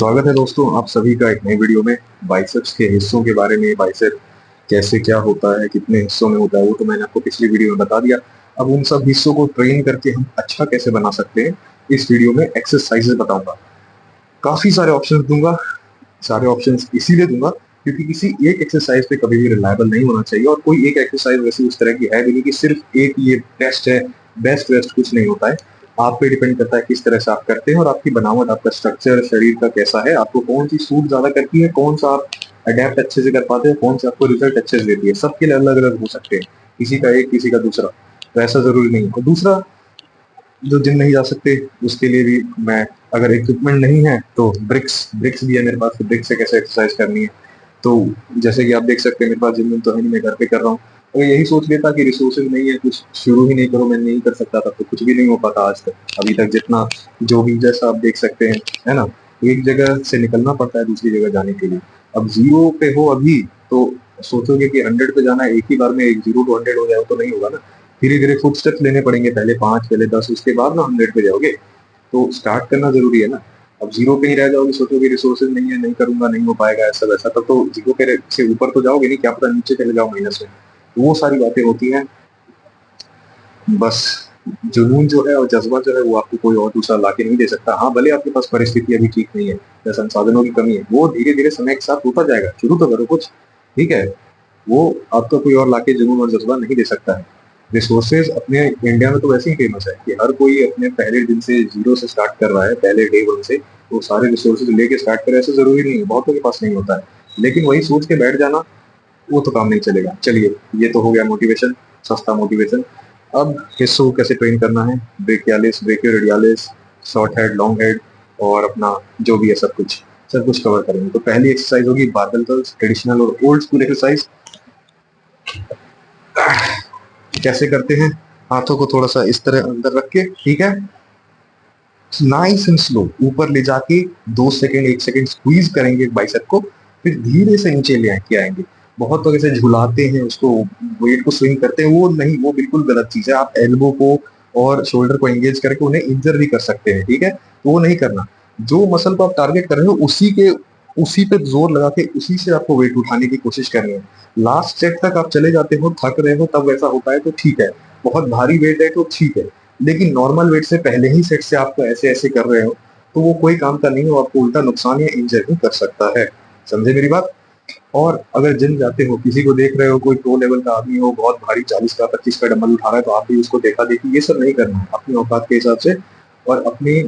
स्वागत है दोस्तों आप सभी का एक नई वीडियो में। बाइसेप्स के हिस्सों के बारे में, बाइसेप कैसे क्या होता है, कितने हिस्सों में होता है, वो तो मैंने आपको पिछली वीडियो में बता दिया। अब उन सब हिस्सों को ट्रेन करके हम अच्छा कैसे बना सकते हैं, इस वीडियो में एक्सरसाइजेस बताऊंगा। काफी सारे ऑप्शंस दूंगा। सारे ऑप्शंस इसीलिए दूंगा क्योंकि किसी एक एक्सरसाइज पे कभी भी रिलायबल नहीं होना चाहिए, और कोई एक एक्सरसाइज वैसी उस तरह की है भी नहीं कि सिर्फ एक ये बेस्ट है। बेस्ट वेस्ट कुछ नहीं होता है। आप पे डिपेंड करता है किस तरह से आप करते हैं, और आपकी बनावट, आपका स्ट्रक्चर शरीर का कैसा है, आपको कौन सी सूट ज्यादा करती है, कौन सा आप अडेप्ट अच्छे से कर पाते हैं, कौन सा आपको रिजल्ट अच्छे से देती है। सबके लिए अलग अलग हो सकते हैं, किसी का एक किसी का दूसरा, तो ऐसा जरूरी नहीं। और दूसरा, जो जिम नहीं जा सकते उसके लिए भी मैं, अगर इक्विपमेंट नहीं है तो ब्रिक्स ब्रिक्स भी है मेरे पास। तो ब्रिक्स से कैसे एक्सरसाइज करनी है, तो जैसे कि आप देख सकते हैं मेरे पास जिम तो है नहीं, मैं घर पे कर रहा हूँ। अगर यही सोच लेता कि रिसोर्सेज नहीं है, कुछ शुरू ही नहीं करो, मैं नहीं कर सकता था, तो कुछ भी नहीं हो पाता आज तक अभी तक। जितना जो भी जैसा आप देख सकते हैं, है ना, एक जगह से निकलना पड़ता है दूसरी जगह जाने के लिए। अब जीरो पे हो अभी तो सोचोगे कि 100 पे जाना है, एक ही बार में एक 0 to 100 हो जाए तो नहीं होगा ना। धीरे धीरे फुट स्टेप्स लेने पड़ेंगे, पहले 5, पहले 10, उसके बाद ना 100 पे जाओगे। तो स्टार्ट करना जरूरी है ना। अब जीरो पे ही रह जाओगे, सोचोगे रिसोर्सेज नहीं है, नहीं करूंगा, नहीं हो पाएगा, ऐसा वैसा, तब तो जीरो पे से ऊपर तो जाओगे नहीं, क्या पता नीचे चले जाओ माइनस में। तो वो सारी बातें होती हैं। बस जुनून जो है और जज्बा जो है वो आपको कोई और दूसरा लाके नहीं दे सकता। हाँ, भले आपके पास परिस्थिति अभी ठीक नहीं है या संसाधनों की कमी है, वो धीरे धीरे समय के साथ होता जाएगा। शुरू तो करो कुछ, ठीक है। वो आपको कोई और लाके जुनून और जज्बा नहीं दे सकता है। रिसोर्सेज अपने इंडिया में तो वैसे ही फेमस है कि हर कोई अपने पहले दिन से जीरो से स्टार्ट कर रहा है, पहले डे वन से। वो सारे रिसोर्सेज लेके स्टार्ट करे, ऐसा जरूरी नहीं है, बहुतों के पास नहीं होता है। लेकिन वही सोच के बैठ जाना, वो तो काम नहीं चलेगा। चलिए, ये तो हो गया मोटिवेशन, सस्ता मोटिवेशन। अब हिस्सों को कैसे ट्रेन करना है, brachialis, brachioradialis, short head, long head, और अपना जो भी है सब कुछ कवर करेंगे। तो पहली एक्सरसाइज होगी बारबेल कर्ल्स, ट्रेडिशनल और ओल्ड स्कूल एक्सरसाइज। कैसे करते हैं, हाथों को थोड़ा सा इस तरह अंदर रख के, ठीक है, नाइस एंड स्लो ऊपर ले जाके 2 सेकंड 1 सेकंड स्क्वीज करेंगे बाइसेप को, फिर धीरे से नीचे ले के आएंगे। बहुत लोग ऐसे झुलाते हैं उसको, वेट को स्विंग करते हैं, वो नहीं, वो बिल्कुल गलत चीज है। आप एल्बो को और शोल्डर को एंगेज करके उन्हें इंजर भी कर सकते हैं, ठीक है, तो वो नहीं करना। जो मसल को आप टारगेट कर रहे हो उसी पे जोर लगा के उसी से आपको वेट उठाने की कोशिश करनी है। लास्ट सेट तक आप चले जाते हो, थक रहे हो, तब वैसा होता है तो ठीक है। बहुत भारी वेट है तो ठीक है, लेकिन नॉर्मल वेट से पहले ही सेट से आपको ऐसे ऐसे कर रहे हो तो वो कोई काम का नहीं है, वो आपको उल्टा नुकसान या इंजर भी कर सकता है। समझे मेरी बात। और अगर जिम जाते हो, किसी को देख रहे हो, कोई प्रो लेवल का आदमी हो, बहुत भारी 40 का 25 का डंबल उठा रहा है, तो आप भी उसको देखा देखी ये सब नहीं करना है, अपनी औकात के हिसाब से और अपनी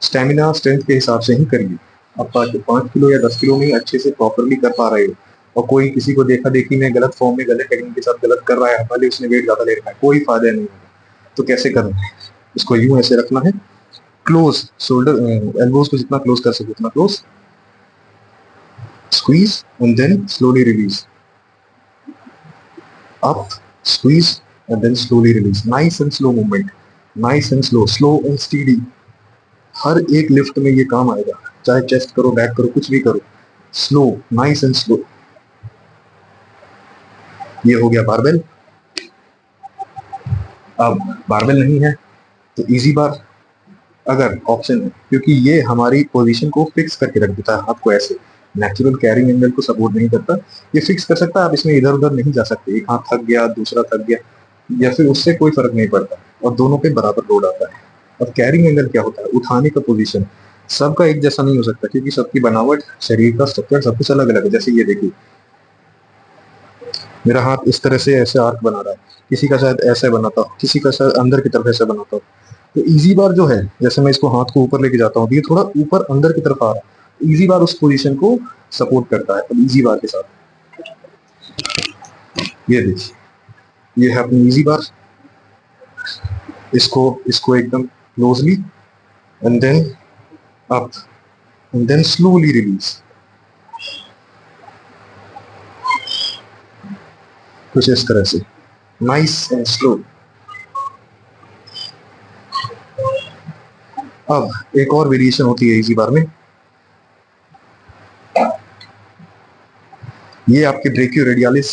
स्टेमिना स्ट्रेंथ के हिसाब से ही करिए। अब 5 किलो या 10 किलो में ही अच्छे से प्रॉपरली कर पा रहे हो, और कोई किसी को देखा देखी में गलत फॉर्म में गलत टेक्निक के साथ गलत कर रहा है, भले उसने वेट ज्यादा ले रखा है, कोई फायदा नहीं होगा। तो कैसे करना है, इसको यूं ऐसे रखना है, क्लोज शोल्डर, एल्बोज को जितना क्लोज कर सके उतना close, squeeze and then slowly release, up, squeeze and then slowly release. Nice and slow movement, nice and slow, slow and steady. हर एक लिफ्ट में ये काम आएगा, चाहे चेस्ट करो, बैक करो, कुछ भी करो, स्लो, नाइस एंड स्लो। ये हो गया बारबेल। अब बारबेल नहीं है तो इजी बार अगर ऑप्शन है, क्योंकि ये हमारी पोजीशन को फिक्स करके रख देता है हाथ को ऐसे, नेचुरल कैरिंग एंगल को सपोर्ट नहीं करता, ये फिक्स कर सकता है। आप इसमें इधर उधर नहीं जा सकते, एक हाथ थक गया दूसरा थक गया या फिर उससे कोई फर्क नहीं पड़ता, और दोनों पे बराबर लोड आता है। और कैरिंग एंगल क्या होता है, उठाने का पोजीशन सबका एक जैसा नहीं हो सकता, क्योंकि सबकी बनावट, शरीर का स्ट्रक्चर सब कुछ अलग अलग है। जैसे ये देखिए, मेरा हाथ इस तरह से ऐसे आर्क बना रहा है, किसी का शायद ऐसे बनाता हो, किसी का शायद अंदर की तरफ ऐसे बनाता हो। तो इजी बार जो है, जैसे मैं इसको हाथ को ऊपर लेके जाता हूँ, ये थोड़ा ऊपर अंदर की तरफ आ रहा है, इजी बार उस पोजीशन को सपोर्ट करता है। अब इजी बार के साथ ये देखिए, ये है अपनी इजी बार। इसको इसको एकदम closely and then up and then slowly release, कुछ इस तरह से, नाइस एंड स्लो। अब एक और वेरिएशन होती है इजी बार में, ये आपके ब्रेकियो रेडियालिस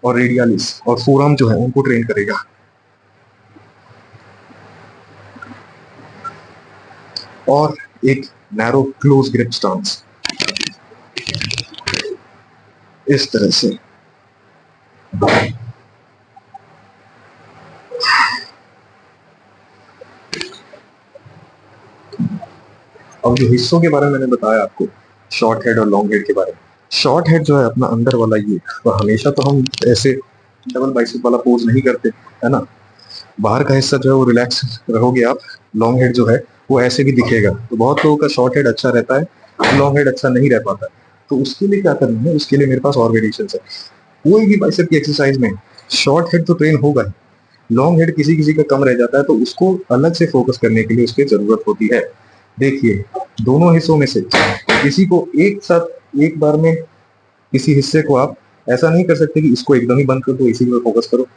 और रेडियालिस और फोरआर्म जो है उनको ट्रेन करेगा। और एक नैरो क्लोज ग्रिप स्टांस, इस तरह से। अब जो हिस्सों के बारे में मैंने बताया आपको, शॉर्ट हेड और लॉन्ग हेड के बारे में। शॉर्ट हेड जो है अपना अंदर वाला ये, तो हमेशा तो हम ऐसे डबल बाइसेप वाला पोज नहीं करते, है ना। बाहर का हिस्सा जो है वो रिलैक्स रहोगे आप। लॉन्ग हेड जो है वो ऐसे भी दिखेगा। तो बहुत लोगों का शॉर्ट हेड अच्छा रहता है, लॉन्ग हेड अच्छा नहीं रह पाता है। तो उसके लिए क्या करना है, उसके लिए मेरे पास और वेरिएशन है। कोई भी बाइसेप की एक्सरसाइज में शॉर्ट हेड तो ट्रेन होगा ही, लॉन्ग हेड किसी किसी का कम रह जाता है, तो उसको अलग से फोकस करने के लिए उसकी जरूरत होती है। देखिए, दोनों हिस्सों में से किसी को एक साथ एक बार में, किसी हिस्से को आप ऐसा नहीं कर सकते कि इसको एकदम ही बंद कर दो, इसी पे फोकस करो।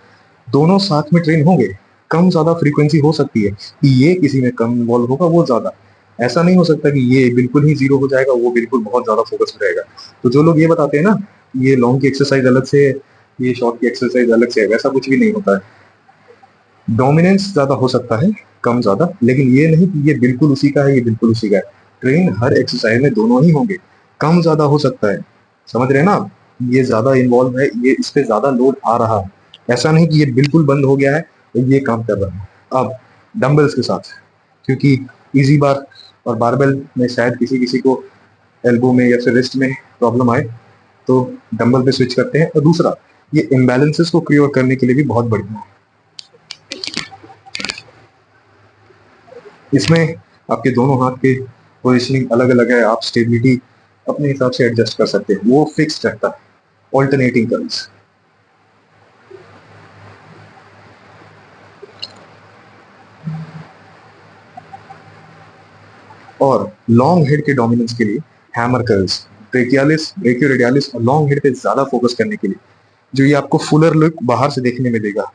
दोनों साथ में ट्रेन होंगे। कम ज्यादा फ्रीक्वेंसी हो सकती है कि ये किसी में कम इन्वॉल्व होगा, वो ज्यादा। ऐसा नहीं हो सकता कि ये बिल्कुल ही जीरो हो जाएगा, वो बिल्कुल बहुत ज्यादा फोकस में रहेगा। तो जो लोग ये बताते हैं ना, ये लॉन्ग की एक्सरसाइज अलग से है, ये शॉर्ट की एक्सरसाइज अलग से है, वैसा कुछ भी नहीं होता है। डोमिनेंस ज्यादा हो सकता है, कम ज्यादा, लेकिन ये नहीं कि ये बिल्कुल उसी का है, ये बिल्कुल उसी का है। ट्रेन हर एक्सरसाइज में दोनों ही होंगे। कम ज्यादा हो सकता है, समझ रहे हैं ना आप? ये ज्यादा इन्वॉल्व है, ये इस पे ज्यादा लोड आ रहा है। ऐसा नहीं कि ये बिल्कुल बंद हो गया है और ये काम कर रहा है। अब डंबल्स के साथ, क्योंकि इजी बार और बारबेल में शायद किसी किसी को एल्बो में या फिर रिस्ट में प्रॉब्लम आए, तो डंबल पे स्विच करते हैं। और दूसरा, ये इम्बैलेंसेस को क्लियर करने के लिए भी बहुत बढ़िया है। इसमें आपके दोनों हाथ के पोजिशनिंग अलग अलग है, आप स्टेबिलिटी अपने हिसाब से एडजस्ट कर सकते हैं, वो फिक्स रहता है। Alternating curls. और लॉन्ग हेड के डोमिनेंस के लिए हैमर कर्ल्स, ब्रेकियालिस, ब्रेकियोरेडियालिस और लॉन्ग हेड पे ज्यादा फोकस करने के लिए, जो ये आपको फुलर लुक बाहर से देखने में देगा।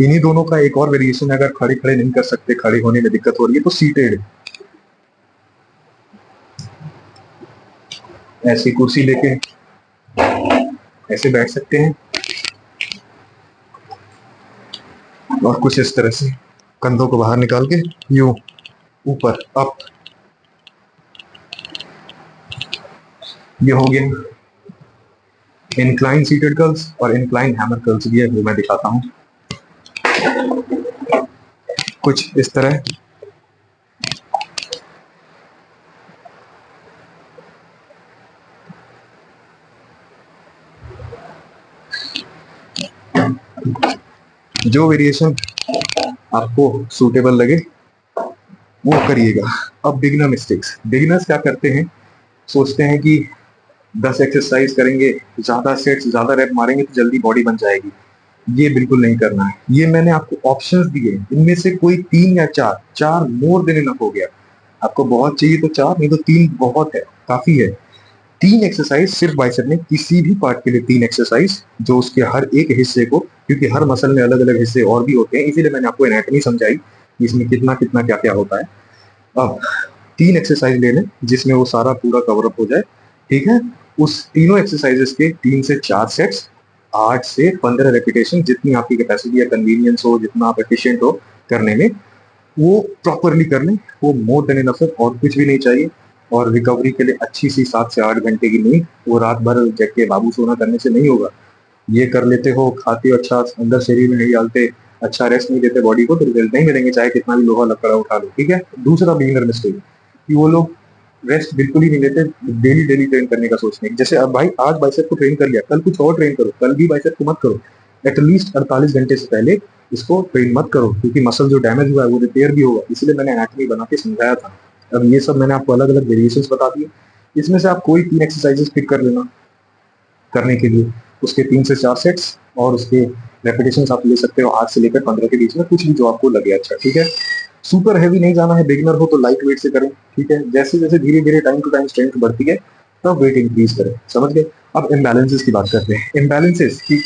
इन्हीं दोनों का एक और वेरिएशन है, अगर खड़े खड़े नहीं कर सकते, खड़े होने में दिक्कत हो रही है, तो सीटेड। ऐसी कुर्सी लेके ऐसे बैठ सकते हैं और कुछ इस तरह से कंधों को बाहर निकाल के यूं ऊपर अप। ये हो गया इंक्लाइन सीटेड कर्ल्स। और इंक्लाइन हैमर कर्ल्स भी है, वो मैं दिखाता हूं कुछ इस तरह। जो वेरिएशन आपको सूटेबल लगे वो करिएगा। अब बिगिनर मिस्टेक्स, बिगिनर्स क्या करते हैं, सोचते हैं कि 10 एक्सरसाइज करेंगे, ज्यादा सेट्स ज्यादा रैप मारेंगे तो जल्दी बॉडी बन जाएगी। ये बिल्कुल नहीं करना है। ये मैंने आपको ऑप्शंस दिए, इनमें से कोई 3 या 4, 4 मोर देन इनफ हो गया। आपको बहुत चाहिए तो 4, नहीं तो 3 बहुत है, काफी है। 3 एक्सरसाइज सिर्फ बाइसेप में, किसी भी पार्ट के लिए 3 एक्सरसाइज, जो उसके हर एक हिस्से को, क्योंकि हर मसल में अलग अलग हिस्से और भी होते हैं, इसीलिए मैंने आपको एनाटॉमी समझाई कि इसमें कितना कितना क्या क्या होता है। अब 3 एक्सरसाइज ले लें जिसमें वो सारा पूरा कवर अप हो जाए, ठीक है। उस तीनों एक्सरसाइजेस के 3 से 4 सेट्स, 8 से 15 रेपिटेशन, जितनी आपकी कैपेसिटी या कन्वीनियंस हो, जितना आप एफिशिएंट हो करने में, वो प्रॉपरली कर लें। वो मोर देन इनफ है, और कुछ भी नहीं चाहिए। और रिकवरी के लिए अच्छी सी 7 से 8 घंटे की नींद, वो रात भर जग के बाबू सोना करने से नहीं होगा। ये कर लेते हो, खाते हो अच्छा, अंदर शरीर में नहीं डालते, अच्छा रेस्ट नहीं देते बॉडी को, तो रिजल्ट नहीं मिलेंगे, चाहे कितना भी लोहा लकड़ा उठा लो, ठीक है। दूसरा बिगिनर मिस्टेक कि वो लोग रेस्ट बिल्कुल ही नहीं लेते, डेली डेली ट्रेन करने का सोचते हैं। जैसे अब भाई आज बाइसेप को ट्रेन कर लिया, कल कुछ और ट्रेन करो, कल भी बाइसेप को मत करो। एटलीस्ट 48 घंटे से पहले इसको ट्रेन मत करो, क्योंकि मसल जो डैमेज हुआ है वो रिपेयर भी होगा। इसलिए मैंने एनाटॉमी बना के समझाया था। अब ये सब मैंने आपको अलग अलग वेरिएशंस बता दिए, इसमें से आप कोई 3 एक्सरसाइजेस पिक कर लेना करने के लिए। उसके 3 से 4 सेट्स और उसके रेपिटेशंस आप ले सकते हो 8 से लेकर 15 के बीच में, कुछ भी जो आपको लगे अच्छा, ठीक है। सुपर हैवी नहीं जाना है, बिगिनर हो तो लाइट वेट से करें, ठीक है। जैसे जैसे धीरे धीरे टाइम टू टाइम स्ट्रेंथ बढ़ती है, तब वेट इंक्रीज करें, समझ गए। अब इम्बैलेंसेस की बात करते हैं। इम्बैलेंसेस की,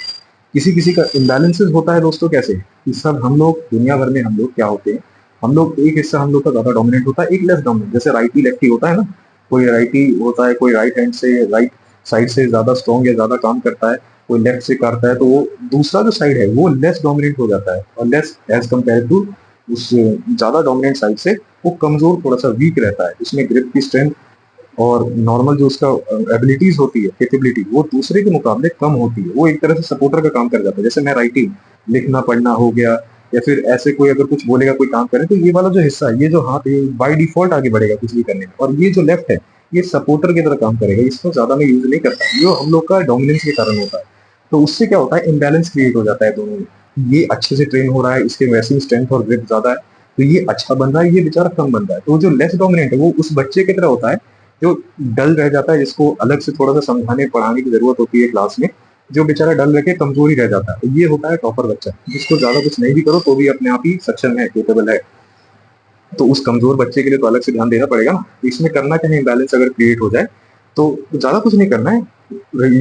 किसी किसी का इम्बैलेंसेस होता है दोस्तों कैसे, कि सब हम लोग दुनिया भर में हम लोग क्या होते हैं, हम लोग एक हिस्सा हम लोग का ज्यादा डोमिनेंट होता है, एक लेस डोमिनेंट। जैसे राइटी लेफ्टी होता है ना, कोई राइटी होता है, कोई राइट हैंड से, राइट साइड से ज्यादा स्ट्रॉन्ग या ज्यादा काम करता है, कोई लेफ्ट से करता है तो वो दूसरा जो साइड है वो लेस डोमिनेंट हो जाता है, और लेस एज कम्पेयर टू उस ज्यादा डोमिनेंट साइड से वो कमजोर, थोड़ा सा वीक रहता है। उसमें ग्रिप की स्ट्रेंथ और नॉर्मल जो उसका एबिलिटीज होती है, कैपेबिलिटी, वो दूसरे के मुकाबले कम होती है। वो एक तरह से सपोर्टर का काम कर जाता है। जैसे मैं राइटिंग, लिखना पढ़ना हो गया, या फिर ऐसे कोई अगर कुछ बोलेगा, कोई काम करे, तो ये वाला जो हिस्सा है, ये जो हाथ है, बाय डिफॉल्ट आगे बढ़ेगा कुछ भी करने में, और ये जो लेफ्ट है ये सपोर्टर की तरह काम करेगा। इसको ज्यादा मैं यूज नहीं करता, ये हम लोग का डोमिनेंस के कारण होता है। तो उससे क्या होता है, इम्बैलेंस क्रिएट हो जाता है दोनों में। ये अच्छे से ट्रेन हो रहा है, इसके वैसे ही स्ट्रेंथ और ग्रिप ज्यादा है, तो ये अच्छा बन रहा है, ये बेचारा कम बन रहा है। तो जो लेस डोमिनेंट है वो उस बच्चे की तरह होता है जो डल रह जाता है, जिसको अलग से थोड़ा सा समझाने पढ़ाने की जरूरत होती है क्लास में, जो बेचारा डल रह के कमजोरी रह जाता है। तो ये होता है टॉपर बच्चा, जिसको ज्यादा कुछ नहीं भी करो तो भी अपने आप ही सक्षम है, केपेबल है। तो उस कमजोर बच्चे के लिए तो अलग से ध्यान देना पड़ेगा ना। तो इसमें करना क्या है, इम्बैलेंस अगर क्रिएट हो जाए तो ज्यादा कुछ नहीं करना है।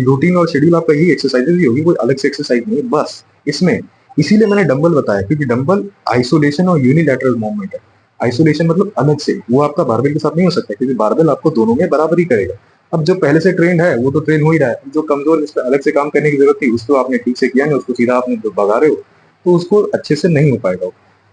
रूटीन और शेड्यूल आपका ही एक्सरसाइजेज ही होगी, कोई अलग से एक्सरसाइज नहीं है बस इसमें। इसीलिए मैंने डंबल बताया, क्योंकि डंबल आइसोलेशन और यूनिलैटरल मूवमेंट है। आइसोलेशन मतलब अलग से, वो आपका बारबेल के साथ नहीं हो सकता, क्योंकि बारबेल आपको दोनों में बराबर ही करेगा। अब जो पहले से ट्रेंड है वो तो ट्रेन हो ही रहा है, जो कमजोर जिस पर अलग से काम करने की जरूरत थी उसको आपने ठीक से किया नहीं, उसको सीधा आपने भगा रहे हो, तो उसको अच्छे से नहीं हो पाएगा।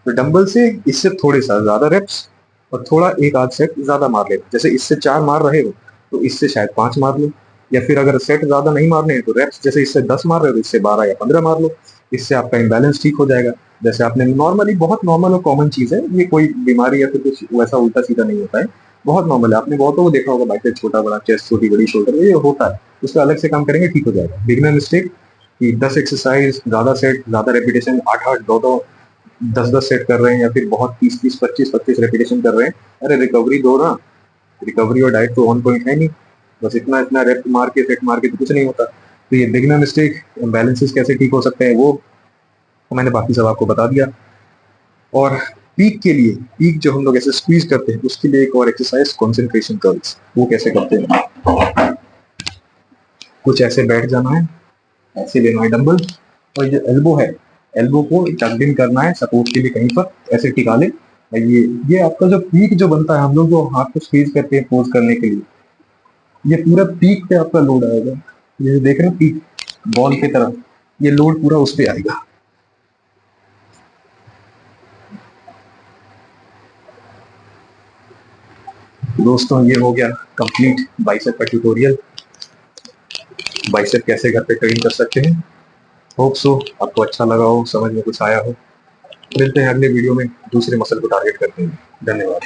तो डंबल से इससे थोड़े सा ज्यादा रेप्स और थोड़ा एक आध सेट ज्यादा मार लेते, जैसे इससे 4 मार रहे हो तो इससे शायद 5 मार लो, या फिर अगर सेट ज्यादा नहीं मारने हैं तो रेप्स जैसे इससे 10 मार रहे हो तो इससे 12 या 15 मार लो। इससे आपका इम्बैलेंस ठीक हो जाएगा। जैसे आपने नॉर्मली, बहुत नॉर्मल और कॉमन चीज है ये, कोई बीमारी या फिर कुछ वैसा उल्टा सीधा नहीं होता है, बहुत नॉर्मल है। आपने बहुतों को देखा होगा, बाइसेप्स छोटा बड़ा, चेस्ट छोटी बड़ी, शोल्डर, ये होता है। उसका अलग से काम करेंगे ठीक हो जाएगा। बिगनर मिस्टेक कि 10 एक्सरसाइज, ज्यादा सेट, ज्यादा रेपिटेशन, 8-8, 2-2, 10-10 सेट कर रहे हैं, या फिर बहुत 30-30, 25-25 रेपिटेशन कर रहे हैं। अरे रिकवरी दो ना, रिकवरी और डाइट तो ऑन पॉइंट है नहीं, बस इतना इतना रेप मार के, सेट मार के तो कुछ नहीं होता। तो ये बिगनर मिस्टेक, बैलेंसेस कैसे ठीक हो सकते हैं वो मैंने बाकी सब आपको बता दिया। और पीक के लिए, पीक जो हम लोग ऐसे स्क्वीज करते हैं, उसके लिए एक और एक्सरसाइज, कंसंट्रेशन कर्ल्स, वो कैसे करते हैं। कुछ ऐसे बैठ जाना है, ऐसे लेना है डंबल, और जो एल्बो है, एल्बो को टक इन करना है सपोर्ट के लिए कहीं पर, ऐसे टिका ले। और ये आपका जो पीक जो बनता है, हम लोग जो हाथ को स्क्वीज करते हैं पोज करने के लिए, ये पूरा पीक पे आपका लोड आएगा। ये देख रहे हैं पीक बॉल की तरफ, ये लोड पूरा उस पे आएगा। दोस्तों ये हो गया कंप्लीट बाइसेप का ट्यूटोरियल। बाइसेप कैसे घर पे ट्रेन कर सकते हैं। होप सो आपको अच्छा लगा हो, समझ में कुछ आया हो। मिलते हैं अगले वीडियो में दूसरे मसल को टारगेट करते हैं। धन्यवाद।